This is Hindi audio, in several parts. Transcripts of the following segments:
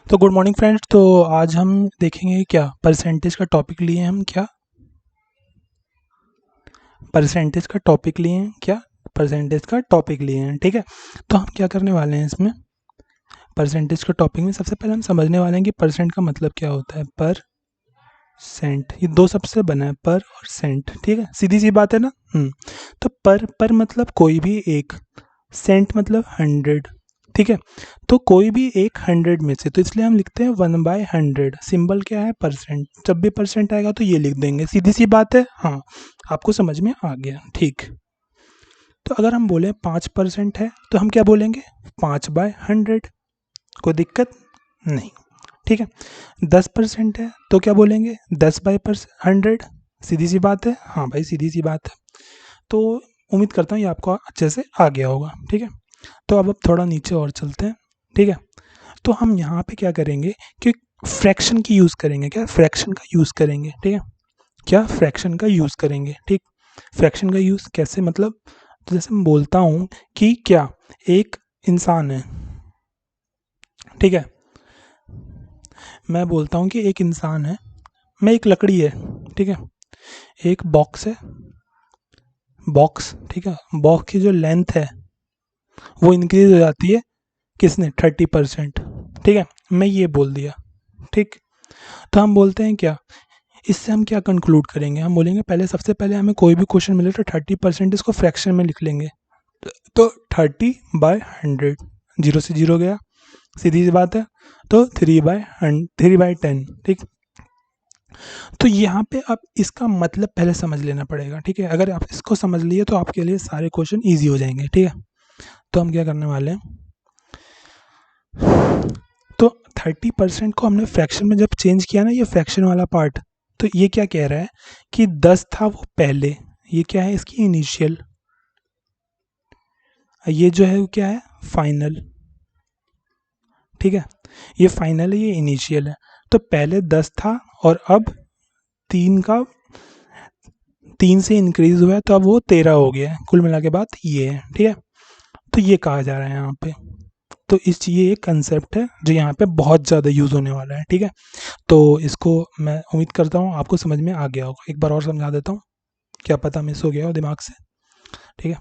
तो गुड मॉर्निंग फ्रेंड्स। तो आज हम देखेंगे क्या परसेंटेज का टॉपिक लिए हैं। हम क्या परसेंटेज का टॉपिक लिए हैं क्या परसेंटेज का टॉपिक लिए हैं। ठीक है, तो हम क्या करने वाले हैं इसमें परसेंटेज का टॉपिक में सबसे पहले हम समझने वाले हैं कि परसेंट का मतलब क्या होता है। पर सेंट, ये दो शब्द से बना है, पर और सेंट। ठीक है, सीधी सी बात है ना। तो पर मतलब कोई भी एक, सेंट मतलब 100। ठीक है, तो कोई भी एक 100 में से, तो इसलिए हम लिखते हैं 1/100। सिंबल क्या है? परसेंट। जब भी परसेंट आएगा तो ये लिख देंगे, सीधी सी बात है। हाँ, आपको समझ में आ गया। ठीक, तो अगर हम बोले 5% है तो हम क्या बोलेंगे? 5/100। कोई दिक्कत नहीं। ठीक है, 10% है तो क्या बोलेंगे? 10/100। सीधी सी बात है। हाँ भाई, सीधी सी बात है। तो उम्मीद करता हूँ ये आपको अच्छे से आ गया होगा। ठीक है, तो अब थोड़ा नीचे और चलते हैं। ठीक है, तो हम यहाँ पे क्या करेंगे कि फ्रैक्शन की यूज़ करेंगे। क्या? फ्रैक्शन का यूज़ करेंगे। ठीक है, क्या? फ्रैक्शन का यूज़ करेंगे। ठीक, फ्रैक्शन का यूज़ कैसे? मतलब तो जैसे मैं बोलता हूँ कि क्या एक इंसान है। ठीक है, मैं बोलता हूँ कि एक इंसान है, मैं एक लकड़ी है। ठीक है, एक बॉक्स है, बॉक्स। ठीक है, बॉक्स की जो लेंथ है वो इंक्रीज हो जाती है किसने? 30%। ठीक है, मैं ये बोल दिया। ठीक, तो हम बोलते हैं क्या, इससे हम क्या कंक्लूड करेंगे? हम बोलेंगे पहले, सबसे पहले हमें कोई भी क्वेश्चन मिले तो 30% इसको फ्रैक्शन में लिख लेंगे। तो 30/100, जीरो से जीरो गया, सीधी सी बात है। तो 3/10। ठीक, तो यहाँ पे आप इसका मतलब पहले समझ लेना पड़ेगा। ठीक है, अगर आप इसको समझ लिए तो आपके लिए सारे क्वेश्चन ईजी हो जाएंगे। ठीक है, तो हम क्या करने वाले हैं, तो 30% को हमने फ्रैक्शन में जब चेंज किया ना, ये फ्रैक्शन वाला पार्ट, तो ये क्या कह रहा है कि 10 था वो पहले, ये क्या है? इसकी इनिशियल। ये जो है वो क्या है? फाइनल। ठीक है, ये फाइनल है, ये इनिशियल है। तो पहले 10 था और अब 3 का 3 से इंक्रीज हुआ है, तो अब वो 13 हो गया है। कुल मिला के बात ये है। ठीक है, तो ये कहा जा रहा है यहाँ पे। तो ये एक कंसेप्ट है जो यहाँ पे बहुत ज़्यादा यूज़ होने वाला है। ठीक है, तो इसको मैं उम्मीद करता हूँ आपको समझ में आ गया होगा। एक बार और समझा देता हूँ, क्या पता मिस हो गया हो दिमाग से। ठीक है,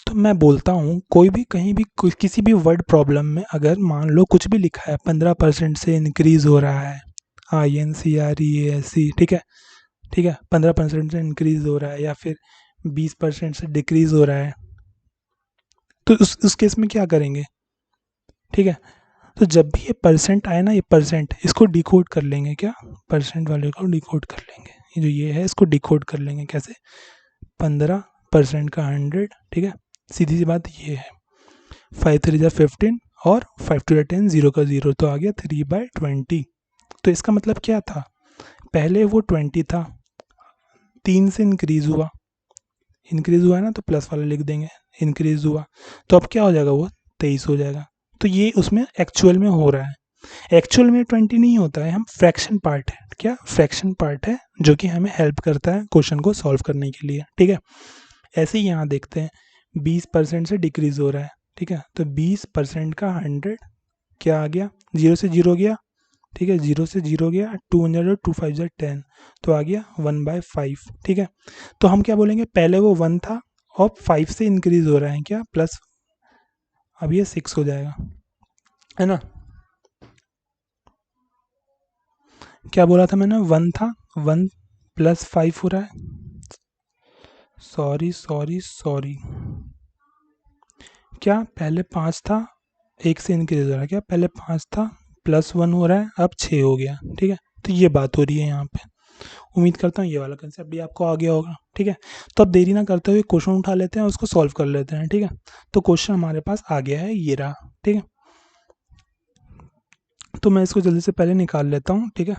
तो मैं बोलता हूँ कोई भी कहीं भी किसी भी वर्ड प्रॉब्लम में अगर मान लो कुछ भी लिखा है 15% से इंक्रीज हो रहा है, INCREASE। ठीक है, ठीक है, 15% से इंक्रीज हो रहा है या फिर 20% से डिक्रीज हो रहा है, तो उस केस में क्या करेंगे? ठीक है, तो जब भी ये परसेंट आए ना, ये परसेंट, इसको डिकोड कर लेंगे। क्या? परसेंट वाले को डिकोड कर लेंगे। ये जो ये है इसको डिकोड कर लेंगे कैसे? 15% का 100। ठीक है, सीधी सी बात ये है। 5 3 जा 15 और 5 2 जा 10, जीरो का जीरो, तो आ गया 3/20। तो इसका मतलब क्या था? पहले वो 20 था, 3 से इंक्रीज हुआ है ना, तो प्लस वाला लिख देंगे। इंक्रीज हुआ तो अब क्या हो जाएगा? वो 23 हो जाएगा। तो ये उसमें एक्चुअल में हो रहा है। एक्चुअल में 20 नहीं होता है, हम फ्रैक्शन पार्ट है। क्या? फ्रैक्शन पार्ट है जो कि हमें हेल्प करता है क्वेश्चन को सॉल्व करने के लिए। ठीक है, ऐसे ही यहाँ देखते हैं 20% से डिक्रीज हो रहा है। ठीक है, तो 20% का 100 क्या आ गया? जीरो से जीरो गया। ठीक है, जीरो से जीरो गया, 2 100 2 5 जा 10, तो आ गया 1/5। ठीक है, तो हम क्या बोलेंगे? पहले वो 1 था और 5 से इंक्रीज हो रहा है, क्या? प्लस, अब ये 6 हो जाएगा, है ना? क्या बोला था मैंने? 1 था, 1 प्लस 5 हो रहा है। सॉरी सॉरी सॉरी, क्या पहले 5 था, एक से इंक्रीज हो रहा है? क्या पहले 5 था, +1 हो रहा है, अब 6 हो गया। ठीक है, तो ये बात हो रही है यहाँ पे। उम्मीद करता हूँ ये वाला कंसेप्ट भी आपको आ गया होगा। ठीक है, तो अब देरी ना करते हुए क्वेश्चन उठा लेते हैं और उसको सॉल्व कर लेते हैं। ठीक है, तो क्वेश्चन हमारे पास आ गया है, ये रहा। ठीक है, तो मैं इसको जल्दी से पहले निकाल लेता हूँ। ठीक है,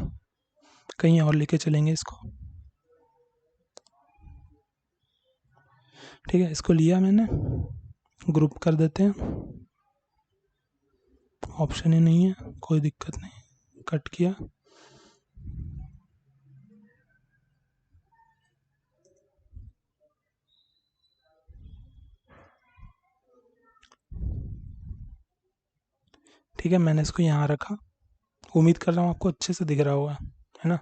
कहीं और लेके चलेंगे इसको। ठीक है, इसको लिया मैंने, ग्रुप कर देते हैं। ऑप्शन ही नहीं है, कोई दिक्कत नहीं, कट किया। ठीक है, मैंने इसको यहाँ रखा, उम्मीद कर रहा हूँ आपको अच्छे से दिख रहा होगा, है ना।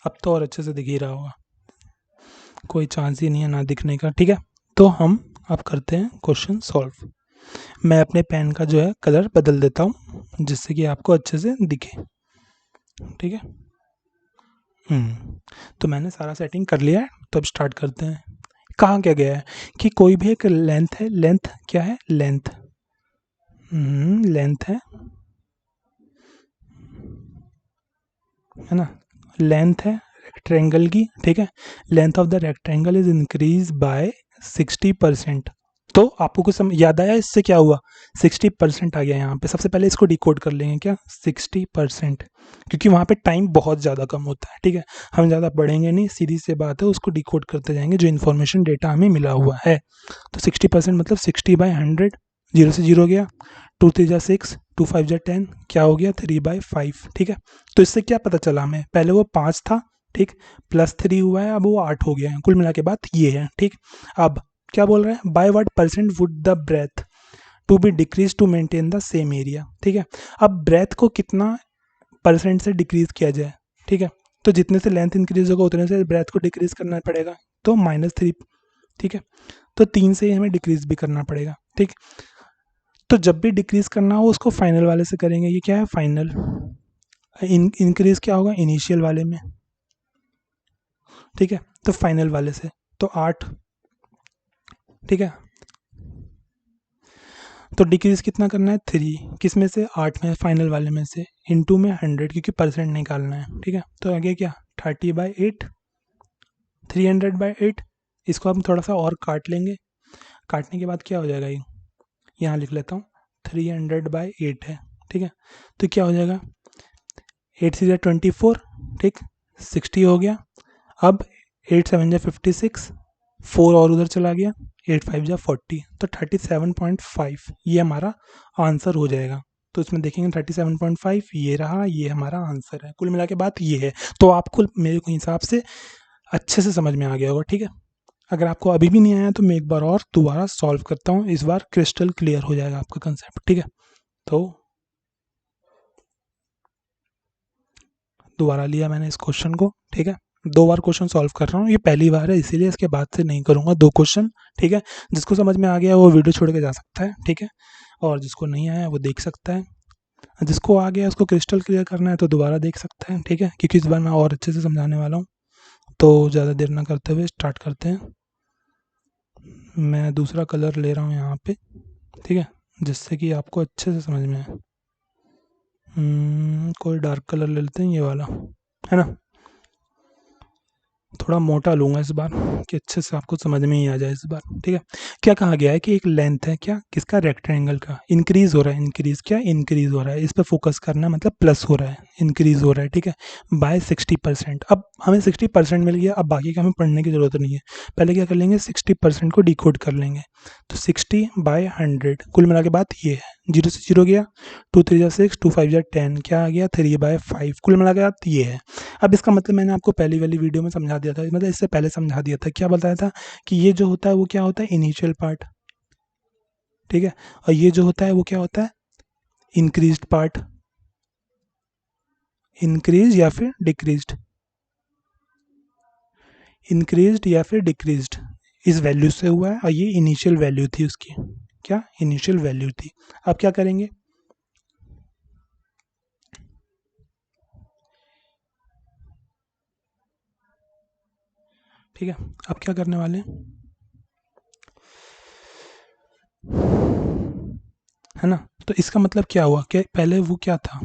अब तो और अच्छे से दिख ही रहा होगा, कोई चांस ही नहीं है ना दिखने का, ठीक है। तो हम अब करते हैं क्वेश्चन सॉल्व। मैं अपने पेन का जो है कलर बदल देता हूँ जिससे कि आपको अच्छे से दिखे, ठीक है। तो मैंने सारा सेटिंग कर लिया है, तो अब स्टार्ट करते हैं। कहाँ क्या गया है कि कोई भी एक लेंथ है, लेंथ क्या है, लेंथ लेंथ है ना, लेंथ है रेक्टेंगल की, ठीक है। Length of the rectangle is increase by 60%। तो आपको कुछ याद आया इससे क्या हुआ, 60% आ गया यहाँ पे। सबसे पहले इसको डिकोड कर लेंगे, क्या 60%, क्योंकि वहाँ पे टाइम बहुत ज़्यादा कम होता है, ठीक है। हम ज़्यादा पढ़ेंगे नहीं, सीधी सी बात है, उसको डिकोड करते जाएंगे जो इन्फॉर्मेशन डेटा हमें मिला हुआ है। तो 60% मतलब 60/100, 0 से 0 गया, 2 3 जा 6, 2 5 जा 10, क्या हो गया 3/5, ठीक है। तो इससे क्या पता चला हमें, पहले वो 5 था, ठीक, +3 हुआ है, अब वो 8 हो गया है, कुल मिला के बात ये है, ठीक। अब क्या बोल रहा है, by what percent would the breadth to be decrease to maintain the same area, ठीक है। अब ब्रेथ को कितना परसेंट से डिक्रीज किया जाए, ठीक है। तो जितने से लेंथ इंक्रीज होगा उतने से ब्रेथ को डिक्रीज करना पड़ेगा, तो -3, ठीक है। तो 3 से ही हमें डिक्रीज भी करना पड़ेगा, ठीक। तो जब भी डिक्रीज करना हो उसको फाइनल वाले से करेंगे, ये क्या है फाइनल। इंक्रीज क्या होगा इनिशियल वाले में, ठीक है। तो फाइनल वाले से, तो 8, ठीक है। तो डिक्रीज कितना करना है 3, किस में से 8 में, फाइनल वाले में से, इनटू में 100 क्योंकि परसेंट निकालना है, ठीक है। तो आगे क्या 30/8, 300/8। इसको हम थोड़ा सा और काट लेंगे, काटने के बाद क्या हो जाएगा, ये यहाँ लिख लेता हूँ, 300/8 है, ठीक है। तो क्या हो जाएगा 8 से 24, ठीक, 60 हो गया। अब 8 7 जा 56, 4 और उधर चला गया, 8 5 जा 40, तो 37.5 ये हमारा आंसर हो जाएगा। तो इसमें देखेंगे 37.5 ये रहा, ये हमारा आंसर है। कुल मिला के बात ये है। तो आपको मेरे को हिसाब से अच्छे से समझ में आ गया होगा, ठीक है। अगर आपको अभी भी नहीं आया तो मैं एक बार और दोबारा सॉल्व करता हूँ, इस बार क्रिस्टल क्लियर हो जाएगा आपका कंसेप्ट, ठीक है। तो दोबारा लिया मैंने इस क्वेश्चन को, ठीक है। 2 बार क्वेश्चन सॉल्व कर रहा हूँ, ये पहली बार है इसीलिए इसके बाद से नहीं करूँगा 2 क्वेश्चन, ठीक है। जिसको समझ में आ गया वो वीडियो छोड़ के जा सकता है, ठीक है। और जिसको नहीं आया वो देख सकता है, जिसको आ गया उसको क्रिस्टल क्लियर करना है तो दोबारा देख सकता है, ठीक है। क्योंकि इस बार मैं और अच्छे से समझाने वाला हूँ। तो ज़्यादा देर ना करते हुए स्टार्ट करते हैं। मैं दूसरा कलर ले रहा हूँ यहाँ पे, ठीक है, जिससे कि आपको अच्छे से समझ में आए। कोई डार्क कलर ले लेते हैं, ये वाला, है ना। थोड़ा मोटा लूँगा इस बार कि अच्छे से आपको समझ में ही आ जाए इस बार, ठीक है। क्या कहा गया है कि एक लेंथ है, क्या किसका, रेक्टेंगल का, इंक्रीज हो रहा है, इंक्रीज क्या इंक्रीज हो रहा है, इस पर फोकस करना है, मतलब प्लस हो रहा है, इंक्रीज हो रहा है, ठीक है, बाय 60%। अब हमें 60% मिल गया, अब बाकी का हमें पढ़ने की जरूरत नहीं है। पहले क्या कर लेंगे 60% को डिकोड कर लेंगे, तो 60/100 कुल मिला के बात ये है, 0 से 0 गया, 2 3 जा 6, 2 5 जा 10, क्या आ गया 3/5 कुल मिला के बात ये है। अब इसका मतलब मैंने आपको पहली वाली वीडियो में समझा दिया था, मतलब इससे पहले समझा दिया था, क्या बताया था कि ये जो होता है वो क्या होता है इनिशियल पार्ट, ठीक है। और ये जो होता है वो क्या होता है इंक्रीज्ड पार्ट, इंक्रीज या फिर डिक्रीज्ड, इंक्रीज्ड या फिर डिक्रीज्ड इस वैल्यू से हुआ है, और ये इनिशियल वैल्यू थी उसकी, क्या इनिशियल वैल्यू थी। अब क्या करेंगे, ठीक है। अब क्या करने वाले हैं, है ना। तो इसका मतलब क्या हुआ कि पहले वो क्या था,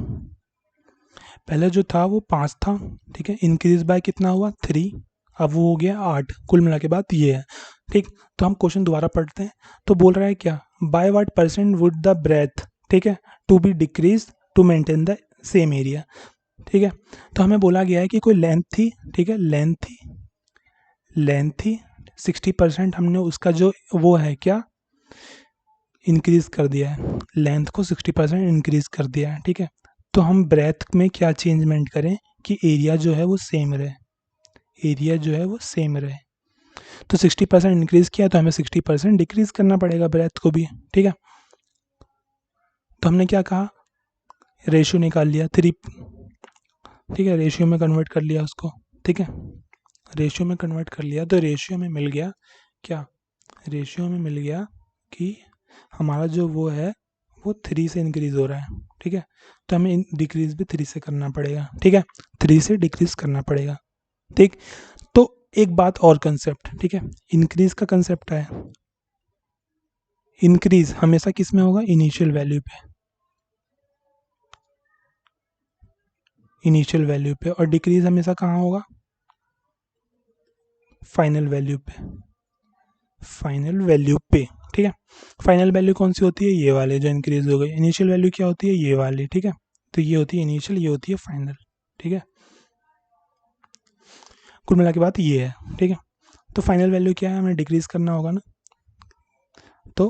पहले जो था वो 5 था, ठीक है, इंक्रीज बाय कितना हुआ 3, अब वो हो गया 8, कुल मिला के बात ये है, ठीक। तो हम क्वेश्चन दोबारा पढ़ते हैं। तो बोल रहा है क्या, by what percent would the breadth, ठीक है, to be decrease to maintain the same area, ठीक है। तो हमें बोला गया है कि कोई लेंथ थी, ठीक है, लेंथ थी, लेंथ थी 60%, हमने उसका जो वो है क्या इंक्रीज कर दिया है, लेंथ को 60% इंक्रीज कर दिया है, ठीक है। तो हम ब्रेथ में क्या चेंजमेंट करें कि एरिया जो है वो सेम रहे, एरिया जो है वो सेम रहे। तो 60% इंक्रीज किया तो हमें 60% डिक्रीज करना पड़ेगा ब्रेथ को भी, ठीक है। तो हमने क्या कहा रेशियो निकाल लिया 3, ठीक है, रेशियो में कन्वर्ट कर लिया उसको, ठीक है, रेशियो में कन्वर्ट कर लिया तो रेशियो में मिल गया क्या, रेशियो में मिल गया कि हमारा जो वो है वो 3 से इंक्रीज़ हो रहा है, ठीक है, तो हमें डिक्रीज़ भी 3 से करना पड़ेगा, ठीक है, 3 से डिक्रीज़ करना पड़ेगा, ठीक। तो एक बात और कंसेप्ट, ठीक है, इंक्रीज़ का कंसेप्ट है, इंक्रीज़ हमेशा किस में होगा, इनिशियल वैल्यू पे, इनिशियल वैल्यू पे, और डिक्रीज़ हमेशा कहाँ होगा, फाइनल वैल्यू पे, फाइनल वैल्यू पे, ठीक है। फाइनल वैल्यू कौन सी होती है, ये वाले जो इंक्रीज हो गई, इनिशियल वैल्यू क्या होती है, ये वाली, ठीक है, तो ये होती है इनिशियल, ये होती है फाइनल, ठीक है, कुल मिला के बात ये है, ठीक है। तो फाइनल वैल्यू क्या है, हमें डिक्रीज करना होगा ना, तो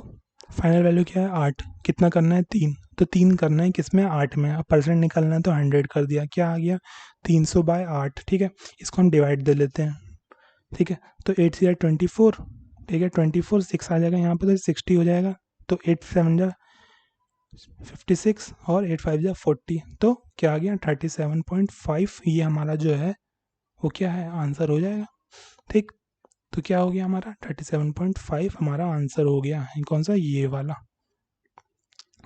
फाइनल वैल्यू क्या है 8, कितना करना है 3, तो 3 करना है किस में, 8 में, अब परसेंट निकालना है तो 100 कर दिया, क्या आ गया 300/8, ठीक है, इसको हम डिवाइड दे लेते हैं, ठीक है, तो 8 से 24, ठीक है, 24 6 आ जाएगा यहाँ पे तो 60 हो जाएगा, तो 8 7 जा 56 और 8 5 जा 40, तो क्या आ गया 37.5, ये हमारा जो है वो क्या है, आंसर हो जाएगा, ठीक। तो क्या हो गया हमारा 37.5 हमारा आंसर हो गया है, कौन सा, ये वाला,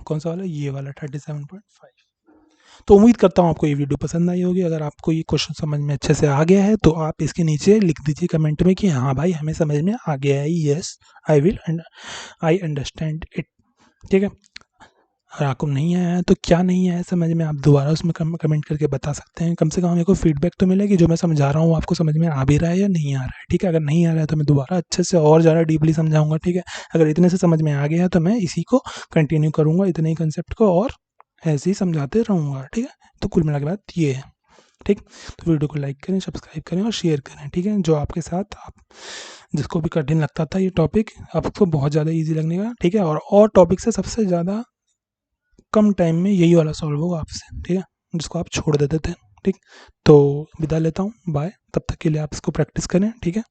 कौन सा वाला, ये वाला 37.5। तो उम्मीद करता हूँ आपको ये वीडियो पसंद आई होगी, अगर आपको ये क्वेश्चन समझ में अच्छे से आ गया है तो आप इसके नीचे लिख दीजिए कमेंट में कि हाँ भाई हमें समझ में आ गया है, यस आई अंडरस्टैंड इट, ठीक है। अगर आपको नहीं आया है तो क्या नहीं आया समझ में, आप दोबारा उसमें कमेंट करके बता सकते हैं, कम से कम मेरे को फीडबैक तो मिलेगी जो मैं समझा रहा हूँ आपको समझ में आ भी रहा है या नहीं आ रहा है, ठीक है। अगर नहीं आ रहा है तो मैं दोबारा अच्छे से और ज़्यादा डीपली समझाऊंगा, ठीक है। अगर इतने से समझ में आ गया है तो मैं इसी को कंटिन्यू करूँगा, इतने ही कंसेप्ट को, और ऐसे ही समझाते रहूँगा, ठीक है। तो कुल मिला के बात ये है, ठीक। तो वीडियो को लाइक करें, सब्सक्राइब करें और शेयर करें, ठीक है। जो आपके साथ आप जिसको भी कठिन लगता था ये टॉपिक आपको बहुत ज़्यादा ईजी लगने का, ठीक है, और टॉपिक से सबसे ज़्यादा कम टाइम में यही वाला सॉल्व होगा आपसे, ठीक है, जिसको आप छोड़ देते थे, ठीक। तो विदा लेता हूँ, बाय, तब तक के लिए आप इसको प्रैक्टिस करें, ठीक है।